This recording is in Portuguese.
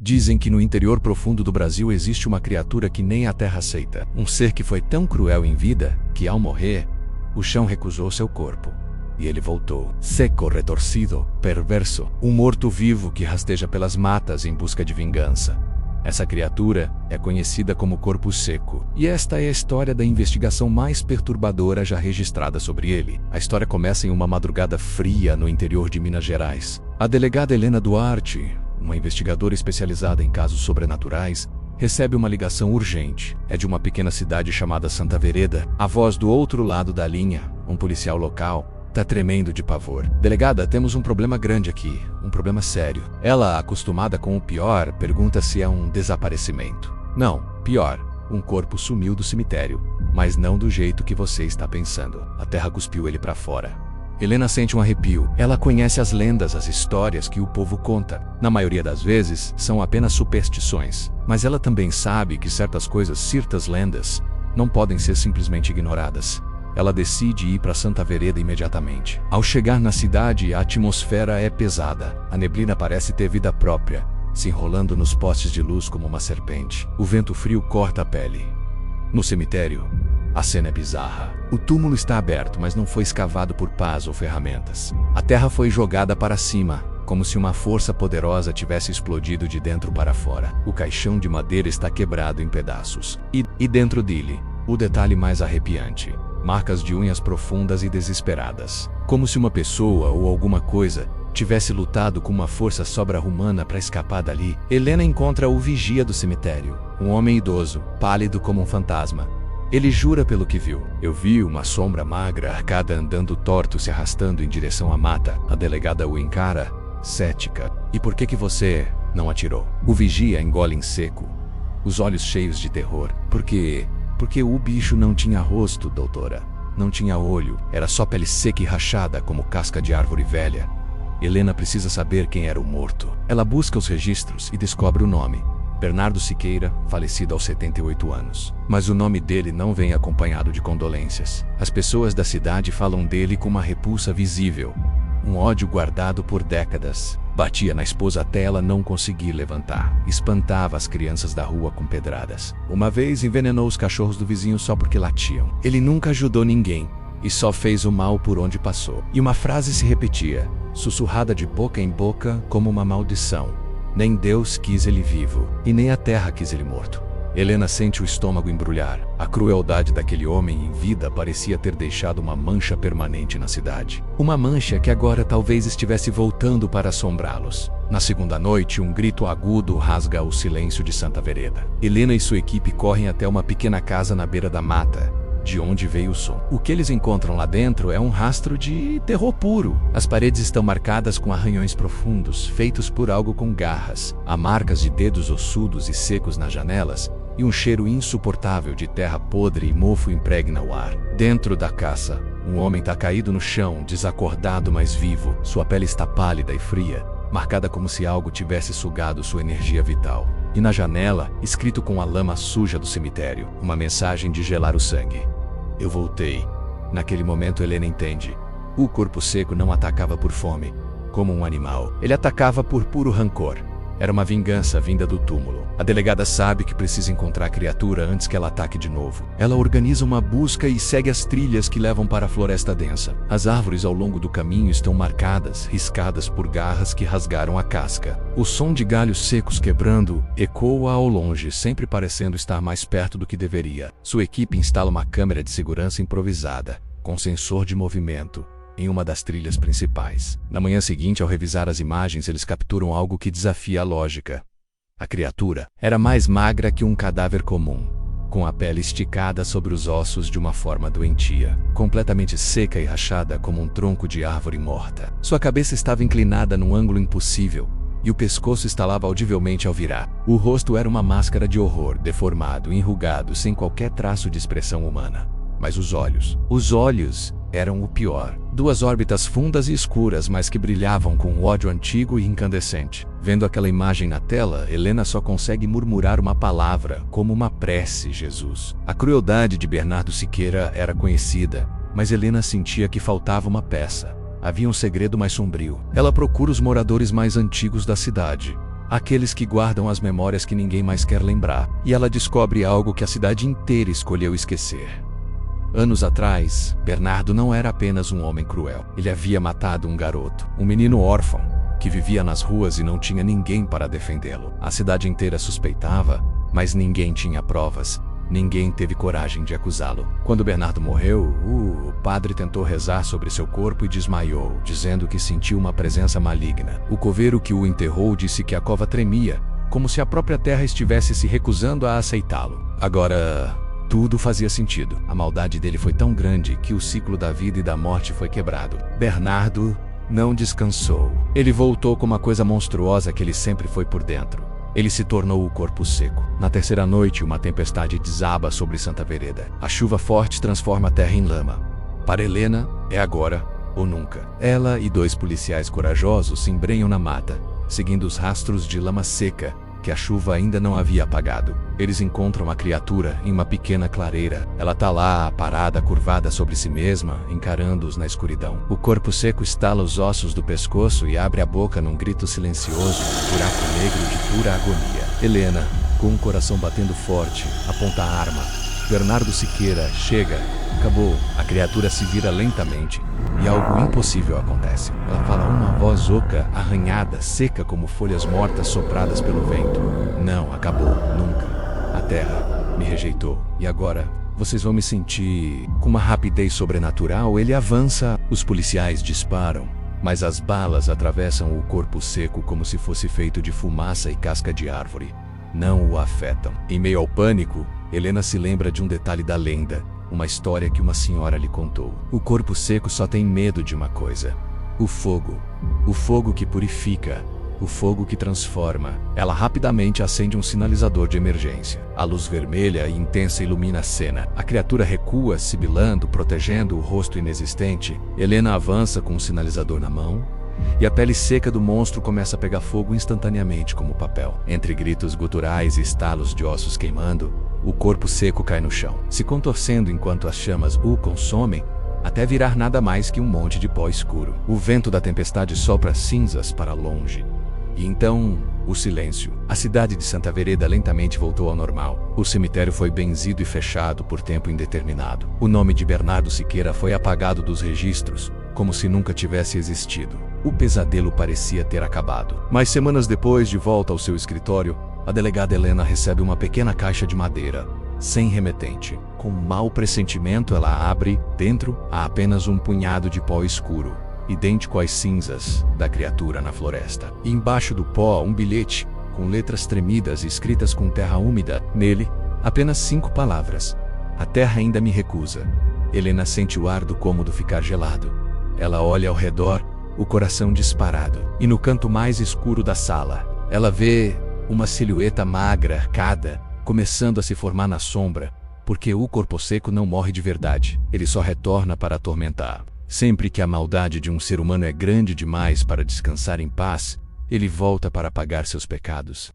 Dizem que no interior profundo do Brasil existe uma criatura que nem a terra aceita. Um ser que foi tão cruel em vida que, ao morrer, o chão recusou seu corpo. E ele voltou, seco, retorcido, perverso, um morto-vivo que rasteja pelas matas em busca de vingança. Essa criatura é conhecida como Corpo Seco, e esta é a história da investigação mais perturbadora já registrada sobre ele. A história começa em uma madrugada fria no interior de Minas Gerais. A delegada Helena Duarte, uma investigadora especializada em casos sobrenaturais, recebe uma ligação urgente. É de uma pequena cidade chamada Santa Vereda. A voz do outro lado da linha, um policial local, tá tremendo de pavor. Delegada, temos um problema grande aqui, um problema sério. Ela, acostumada com o pior, pergunta se é um desaparecimento. Não, pior, um corpo sumiu do cemitério, mas não do jeito que você está pensando. A terra cuspiu ele para fora. Helena sente um arrepio. Ela conhece as lendas, as histórias que o povo conta. Na maioria das vezes, são apenas superstições. Mas ela também sabe que certas coisas, certas lendas, não podem ser simplesmente ignoradas. Ela decide ir para Santa Vereda imediatamente. Ao chegar na cidade, a atmosfera é pesada. A neblina parece ter vida própria, se enrolando nos postes de luz como uma serpente. O vento frio corta a pele. No cemitério, a cena é bizarra. O túmulo está aberto, mas não foi escavado por pás ou ferramentas. A terra foi jogada para cima, como se uma força poderosa tivesse explodido de dentro para fora. O caixão de madeira está quebrado em pedaços. E dentro dele, o detalhe mais arrepiante: marcas de unhas profundas e desesperadas. Como se uma pessoa ou alguma coisa tivesse lutado com uma força sobre-humana para escapar dali. Helena encontra o vigia do cemitério, um homem idoso, pálido como um fantasma. Ele jura pelo que viu. Eu vi uma sombra magra, arcada, andando torto, se arrastando em direção à mata. A delegada o encara, cética. E por que você não atirou? O vigia engole em seco, os olhos cheios de terror. Porque o bicho não tinha rosto, doutora. Não tinha olho, era só pele seca e rachada como casca de árvore velha. Helena precisa saber quem era o morto. Ela busca os registros e descobre o nome: Bernardo Siqueira, falecido aos 78 anos. Mas o nome dele não vem acompanhado de condolências. As pessoas da cidade falam dele com uma repulsa visível, um ódio guardado por décadas. Batia na esposa até ela não conseguir levantar. Espantava as crianças da rua com pedradas. Uma vez envenenou os cachorros do vizinho só porque latiam. Ele nunca ajudou ninguém e só fez o mal por onde passou. E uma frase se repetia, sussurrada de boca em boca como uma maldição: nem Deus quis ele vivo, e nem a terra quis ele morto. Helena sente o estômago embrulhar. A crueldade daquele homem em vida parecia ter deixado uma mancha permanente na cidade. Uma mancha que agora talvez estivesse voltando para assombrá-los. Na segunda noite, um grito agudo rasga o silêncio de Santa Vereda. Helena e sua equipe correm até uma pequena casa na beira da mata, de onde veio o som. O que eles encontram lá dentro é um rastro de terror puro. As paredes estão marcadas com arranhões profundos, feitos por algo com garras. Há marcas de dedos ossudos e secos nas janelas, e um cheiro insuportável de terra podre e mofo impregna o ar. Dentro da casa, um homem está caído no chão, desacordado, mas vivo. Sua pele está pálida e fria, marcada como se algo tivesse sugado sua energia vital. E na janela, escrito com a lama suja do cemitério, uma mensagem de gelar o sangue: eu voltei. Naquele momento, Helena entende. O Corpo Seco não atacava por fome, como um animal. Ele atacava por puro rancor. Era uma vingança vinda do túmulo. A delegada sabe que precisa encontrar a criatura antes que ela ataque de novo. Ela organiza uma busca e segue as trilhas que levam para a floresta densa. As árvores ao longo do caminho estão marcadas, riscadas por garras que rasgaram a casca. O som de galhos secos quebrando ecoa ao longe, sempre parecendo estar mais perto do que deveria. Sua equipe instala uma câmera de segurança improvisada, com sensor de movimento, em uma das trilhas principais. Na manhã seguinte, ao revisar as imagens, eles capturam algo que desafia a lógica. A criatura era mais magra que um cadáver comum, com a pele esticada sobre os ossos de uma forma doentia, completamente seca e rachada como um tronco de árvore morta. Sua cabeça estava inclinada num ângulo impossível, e o pescoço estalava audivelmente ao virar. O rosto era uma máscara de horror, deformado, enrugado, sem qualquer traço de expressão humana. Mas os olhos eram o pior. Duas órbitas fundas e escuras, mas que brilhavam com um ódio antigo e incandescente. Vendo aquela imagem na tela, Helena só consegue murmurar uma palavra, como uma prece: Jesus. A crueldade de Bernardo Siqueira era conhecida, mas Helena sentia que faltava uma peça. Havia um segredo mais sombrio. Ela procura os moradores mais antigos da cidade, aqueles que guardam as memórias que ninguém mais quer lembrar. E ela descobre algo que a cidade inteira escolheu esquecer. Anos atrás, Bernardo não era apenas um homem cruel. Ele havia matado um garoto, um menino órfão, que vivia nas ruas e não tinha ninguém para defendê-lo. A cidade inteira suspeitava, mas ninguém tinha provas. Ninguém teve coragem de acusá-lo. Quando Bernardo morreu, o padre tentou rezar sobre seu corpo e desmaiou, dizendo que sentiu uma presença maligna. O coveiro que o enterrou disse que a cova tremia, como se a própria terra estivesse se recusando a aceitá-lo. Agora, tudo fazia sentido. A maldade dele foi tão grande que o ciclo da vida e da morte foi quebrado. Bernardo não descansou. Ele voltou com uma coisa monstruosa que ele sempre foi por dentro. Ele se tornou o corpo seco. Na terceira noite, uma tempestade desaba sobre Santa Vereda. A chuva forte transforma a terra em lama. Para Helena, é agora ou nunca. Ela e 2 policiais corajosos se embrenham na mata, seguindo os rastros de lama seca que a chuva ainda não havia apagado. Eles encontram a criatura em uma pequena clareira. Ela tá lá, parada, curvada sobre si mesma, encarando-os na escuridão. O corpo seco estala os ossos do pescoço e abre a boca num grito silencioso, um buraco negro de pura agonia. Helena, com o coração batendo forte, aponta a arma. Bernardo Siqueira chega. Acabou. A criatura se vira lentamente e algo impossível acontece. Ela fala uma voz oca, arranhada, seca como folhas mortas sopradas pelo vento. Não, acabou. Nunca. A terra me rejeitou. E agora, vocês vão me sentir com uma rapidez sobrenatural. Ele avança. Os policiais disparam, mas as balas atravessam o corpo seco como se fosse feito de fumaça e casca de árvore. Não o afetam. Em meio ao pânico, Helena se lembra de um detalhe da lenda, uma história que uma senhora lhe contou. O corpo seco só tem medo de uma coisa: o fogo. O fogo que purifica, o fogo que transforma. Ela rapidamente acende um sinalizador de emergência. A luz vermelha e intensa ilumina a cena. A criatura recua, sibilando, protegendo o rosto inexistente. Helena avança com o sinalizador na mão, e a pele seca do monstro começa a pegar fogo instantaneamente como papel. Entre gritos guturais e estalos de ossos queimando, o corpo seco cai no chão, se contorcendo enquanto as chamas o consomem, até virar nada mais que um monte de pó escuro. O vento da tempestade sopra cinzas para longe. E então, o silêncio. A cidade de Santa Vereda lentamente voltou ao normal. O cemitério foi benzido e fechado por tempo indeterminado. O nome de Bernardo Siqueira foi apagado dos registros, como se nunca tivesse existido. O pesadelo parecia ter acabado. Mas semanas depois, de volta ao seu escritório, a delegada Helena recebe uma pequena caixa de madeira, sem remetente. Com um mau pressentimento, ela abre. Dentro, há apenas um punhado de pó escuro, idêntico às cinzas da criatura na floresta. E embaixo do pó, um bilhete, com letras tremidas escritas com terra úmida. Nele, apenas 5 palavras: a terra ainda me recusa. Helena sente o ar do cômodo ficar gelado. Ela olha ao redor, o coração disparado. E no canto mais escuro da sala, ela vê uma silhueta magra, arcada, começando a se formar na sombra, porque o corpo seco não morre de verdade. Ele só retorna para atormentar. Sempre que a maldade de um ser humano é grande demais para descansar em paz, ele volta para pagar seus pecados.